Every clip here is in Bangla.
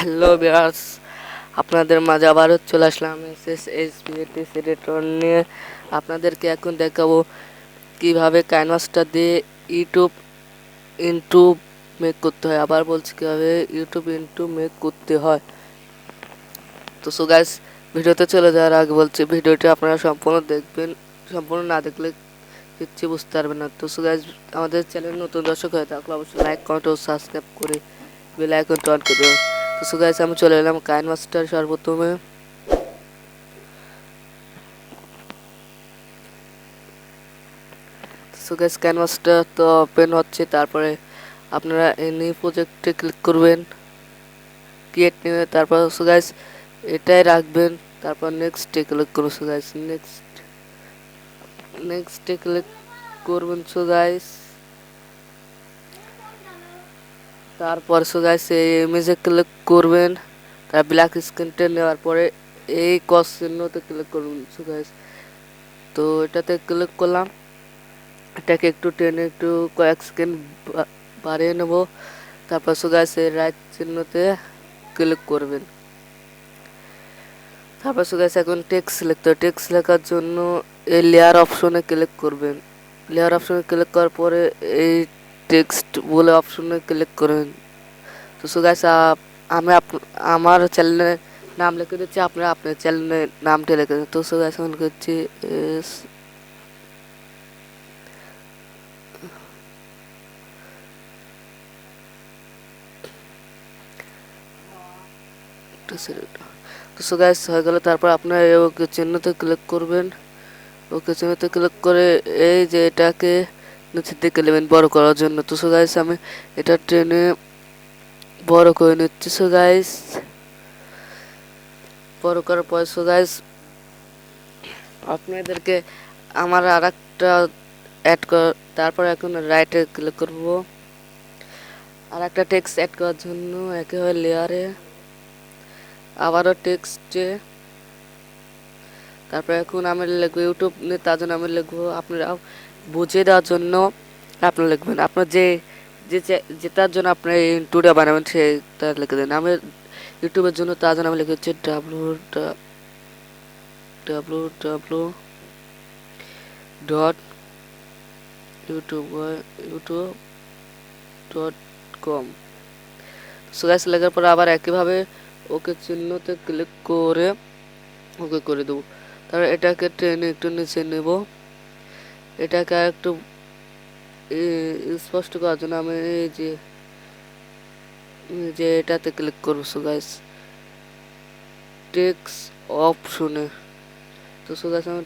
হ্যালো ভিউয়ার্স, আপনাদের মাঝে আবারও চলে আসলাম SSHB এডিটর নিয়ে। আপনাদেরকে এখন দেখাবো কিভাবে কাইনমাস্টার দিয়ে ইউটিউব ইন্ট্রো মেক করতে হয়। আবার বলছি কিভাবে ইউটিউব ইন্ট্রো মেক করতে হয়। তো সো গাইস, ভিডিওতে চলে যাওয়ার আগে বলছি ভিডিওটি আপনারা সম্পূর্ণ দেখবেন। সম্পূর্ণ না দেখলে কিচ্ছু বুঝতে পারবেন না। তো সো গাইস, আমাদের চ্যানেল নতুন দর্শক হয়ে থাকলে অবশ্যই লাইক, কমেন্ট ও সাবস্ক্রাইব করে বেল আইকনটা অন করে দেবেন। তো সো গাইস, আমি চলে এলাম কাইনমাস্টার সর্বপ্রথমে। সো গাইস, ক্যানভাসটা তো ওপেন হচ্ছে। তারপরে আপনারা এনি প্রজেক্টে ক্লিক করবেন, ক্রিয়েট নিয়ে তারপর সো গাইস এটাই রাখবেন। তারপর নেক্সটে ক্লিক করুন। সো গাইস নেক্সটে ক্লিক করবেন। সো গাইস তারপর সো গাইস এই ইমেজে ক্লিক করবেন। তার ব্ল্যাক স্ক্রিনটা নেওয়ার পরে এই ক্রস চিহ্নতে ক্লিক করুন। সো গাইস তো এটাতে ক্লিক করলাম। এটাকে একটু টেনে একটু কয়েক সেকেন্ড বাড়িয়ে নেব। তারপর সো গাইস এই রাইট চিহ্নতে ক্লিক করবেন। তারপর সো গাইস এখন টেক্সট লিখতে হবে। টেক্সট লেখার জন্য এই লেয়ার অপশনে ক্লিক করবেন। লেয়ার অপশনে ক্লিক করার পরে এই টেক্সট বলে অপশনে ক্লিক করবেন। তো সো গাইস আমি আমার চ্যানেলের নাম লিখে দিচ্ছি, আপনারা আপনার চ্যানেলের নামটা লিখে দিন। তো সো গাইস এখন করছি তো সো গাইস হয়ে গেল। তারপর আপনারা ওকে চিহ্নতে ক্লিক করবেন। ওকে চিহ্নতে ক্লিক করে এই যে এটাকে নিচের দিকে নেবেন বড় করার জন্য। তো সো গাইস আমি এটা টেনে বড় করে নিচ্ছি। সো গাইস বড় করার পর সো গাইস আপনাদেরকে আমার আর একটা অ্যাড কর। তারপর এখন রাইটে ক্লিক করব আর একটা টেক্সট অ্যাড করার জন্য। একেবারে লেয়ারে আবারও টেক্সটে। তারপর এখন আমি লিখবো ইউটিউব নিয়ে, তার জন্য আমি লিখবো, আপনারা বুঝিয়ে দেওয়ার জন্য আপনারা লিখবেন আপনার যেটার জন্য আপনার এই ইন্ট্রোটা বানাবেন সেটা লিখে দেন। আমি ইউটিউবের জন্য তার জন্য আমি লিখে হচ্ছে www.youtube.com। সো গাইস লেখার পর আবার একইভাবে ওকে চিহ্নতে ক্লিক করে ওকে করে দেবো। তারপর এটাকে টেনে একটু নিচে নেব। এটাকে আর একটু স্পষ্ট করার জন্য আমি এই যে এটাতে ক্লিক করবো। সো গাইস টেক্সট অপশনে। তো সো গাইস আমি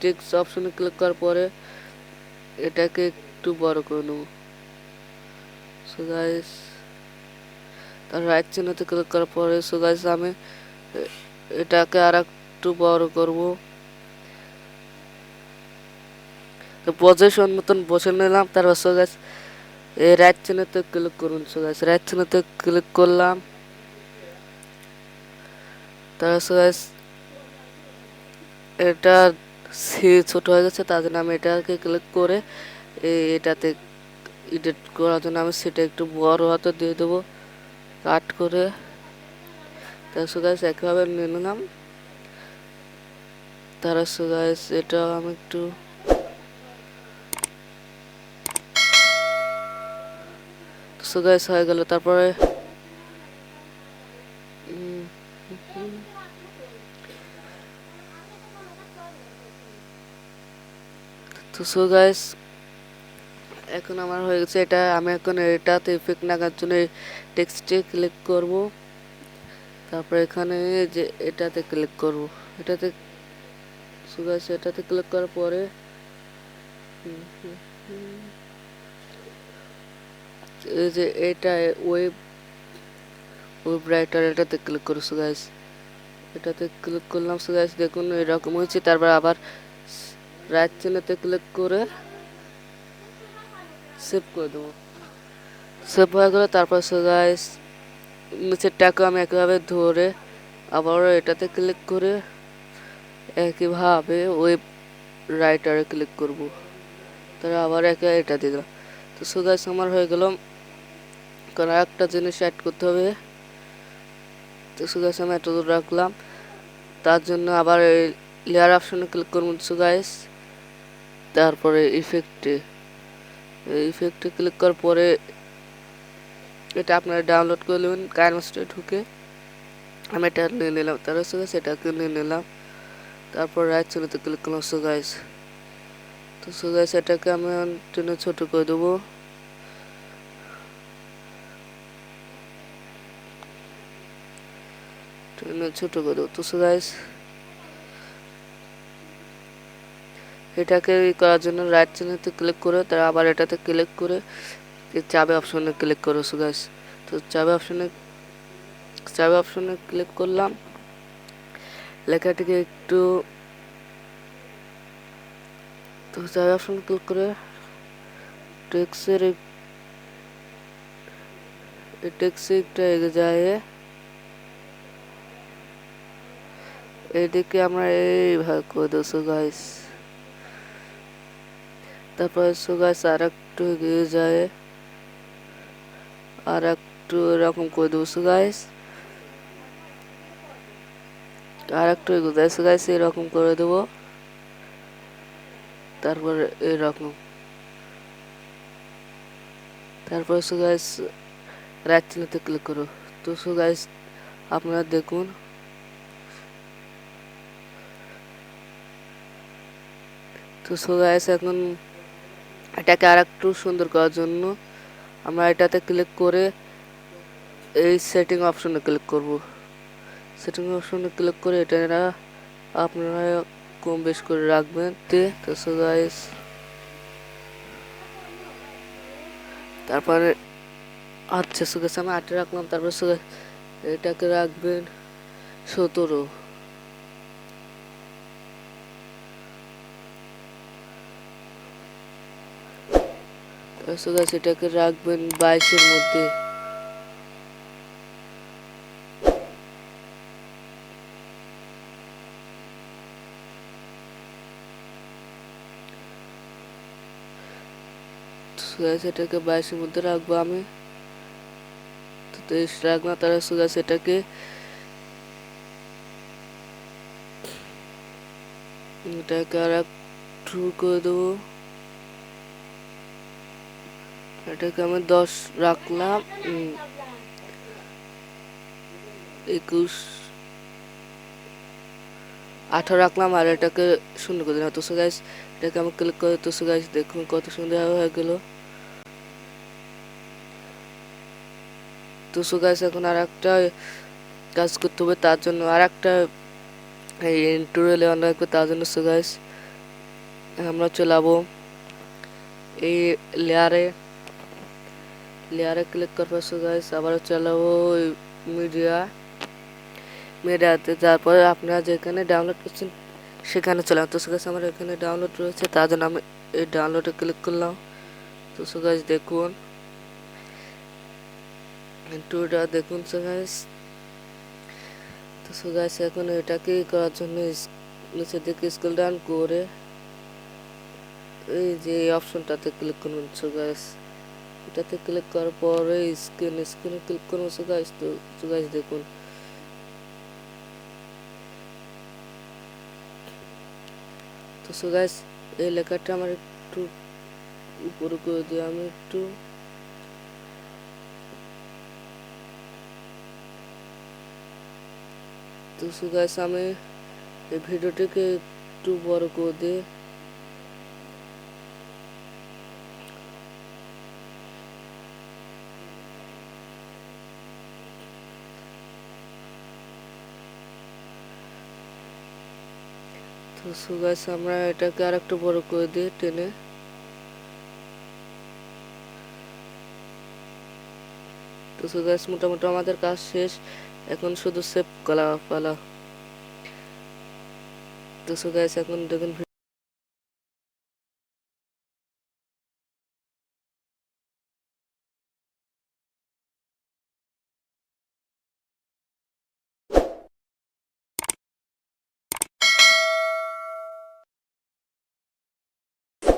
টেক্সট অপশনে ক্লিক করার পরে এটাকে একটু বড় করে নেব। সো গাইস তার রাইট চিহ্নতে ক্লিক করার পরে সো গাইস আমি এটাকে আর একটু বড় করব। তো পজিশন মতন বসে নিলাম। তারপর সো গাইস এই রাইট চিহ্নতে ক্লিক করুন। সো গাইস রাইট চিহ্নতে ক্লিক করলাম। তারপর সো গাইস এটা ছোট হয়ে গেছে, তার জন্য আমি এটাকে ক্লিক করে এটাতে এডিট করার জন্য আমি সেটা একটু বড় হাতে দিয়ে দেবো কাট করে। তার সো গাইস একইভাবে নিয়ে নিলাম। তার সো গাইস এটা আমি একটু সো গাইস হয়ে গেল। তারপরে তো সো গাইস এখন আমার হয়ে গেছে। এটা আমি এখন এটাতে ইফেক্ট লাগার জন্য টেক্সটে ক্লিক করব। তারপর এখানে যে এটাতে ক্লিক করব। এটাতে সো গাইস এটাতে ক্লিক করার পরে এই যে এটা ওয়েব রাইটার এটাতে ক্লিক করো। সো গাইস এটাতে ক্লিক করলাম। সো গাইস দেখুন এরকম হয়েছে। তারপর আবার রাইট চিহ্নতে ক্লিক করে সেভ করে দেবো। সেভ হয়ে গেল। তারপর সো গাইস নিচেরটাকে আমি একইভাবে ধরে আবারও এটাতে ক্লিক করে একইভাবে ওয়েব রাইটারে ক্লিক করব। তারপর আবার এটা দিয়ে দিলাম। তো সো গাইস আমার হয়ে গেল। কারণ একটা জিনিস অ্যাড করতে হবে। তো সো গাইস আমি এতদূর রাখলাম। তার জন্য আবার লেয়ার অপশনে ক্লিক করব সো গাইস, তারপরে ইফেক্টে ক্লিক করার পরে এটা আপনারা ডাউনলোড করে নেবেন কাইনমাস্টারে ঢুকে। আমি এটা নিয়ে নিলাম, তারপর সো গাইস এটাকে নিয়ে নিলাম, তারপর রাইট চিহ্নতে ক্লিক করলাম সো গাইস। তো সো গাইস এটাকে আমি টেনে ছোট করে দেবো। ছোট করে দেবো। তো সো গাইস এটাকে করার জন্য রাইট চিহ্নতে ক্লিক করে তার আবার এটাতে ক্লিক করে চাবি অপশনে ক্লিক করো সো গাইস। তো চাবি অপশনে ক্লিক করলাম, লেখাটিকে একটু তো চাবি অপশনে ক্লিক করে টেক্সের একটু এগিয়ে যায়, এদিকে আমরা এইভাবে করে দেবো সো গাইস। তারপরে সো গাইস আর একটু এগিয়ে যায়, আর একটু এরকম করে দেবো সো গাইস, আর একটু এগিয়ে যায় সো গাইস, এরকম করে দেবো। তারপরে এরকম, তারপরে সো গাইস রাইট চিহ্নতে ক্লিক করো। তো সো গাইস আপনারা দেখুন তো সো গাইস এখন এটাকে আর একটু সুন্দর করার জন্য আমরা এটাতে ক্লিক করে এই সেটিং অপশনে ক্লিক করব। সেটিং অপশনে ক্লিক করে এটা আপনারা কম বেশ করে রাখবেন। তো সো গাইস তারপরে আচ্ছা সো গাইস আমি 8 রাখলাম, তারপর সো গাইস এটাকে রাখবেন 17। তারপর সো গাইস এটাকে রাখবেন 22 এর মধ্যে। এটাকে 22 এর মধ্যে রাখবো আমি। তো 23 রাখলাম, তার এটাকে আর একটু করে দেবো। এটাকে আমি 10 রাখলাম, 21 18 রাখলাম, আর এটাকে 0 করে দিলাম। তো সো গাইস এটাকে আমি ক্লিক করে, তো সো গাইস দেখুন কত সুন্দর হয়ে গেল। তো সো গাইস এখন আর একটা কাজ করতে হবে, তার জন্য আর একটা এই টিউটোরিয়ালে অন রাখবে। তার জন্য সো গাইস আমরা চলাবো এই লেয়ারে ক্লিক করবো সো গাইস, আবার চালাবো মিডিয়াতে, তারপরে আপনারা যেখানে ডাউনলোড করছেন সেখানে চলাম। তো সো গাইস আমার এখানে ডাউনলোড রয়েছে, তার জন্য আমি এই ডাউনলোডে ক্লিক করলাম। তো সো গাইস দেখুন ইন্ট্রোটা দেখুন সো গাইস। তো সো গাইস এখন এটাকে করার জন্য নিচে দিকে স্ক্রল ডাউন করে এই যে অপশনটাতে ক্লিক করুন সো গাইস। এটাতে ক্লিক করার পরে স্ক্রিনে ক্লিক করুন সো গাইস। তো সো গাইস দেখুন তো সো গাইস এই লেখাটা আমার একটু উপরে করে দিই আমি একটু। তো সো গাইস আমি এই ভিডিওটিকে একটু বড় করে দিই। তো সো গাইস আমরা এটাকে আর একটু বড় করে দিই টেনে। তো সো গাইস মোটামুটি আমাদের কাজ শেষ, এখন শুধু সেভ করা পালা। তো সো গাইস এখন দেখুন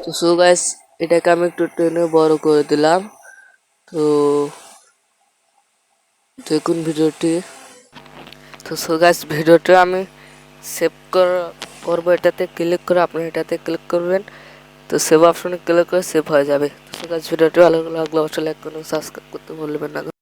তো সো গাইস এটাকে আমি একটু টেনে বড় করে দিলাম। তো দেখুন ভিডিওটি। তো সো গাইস ভিডিওটা আমি সেভ করবো, এটাতে ক্লিক করে আপনারা এটাতে ক্লিক করবেন। তো সেভ অপশনে ক্লিক করে সেভ হয়ে যাবে। তো সো গাইস ভিডিওটি ভালো লাগলে অবশ্যই লাইক করুন, সাবস্ক্রাইব করতে ভুলবেন না।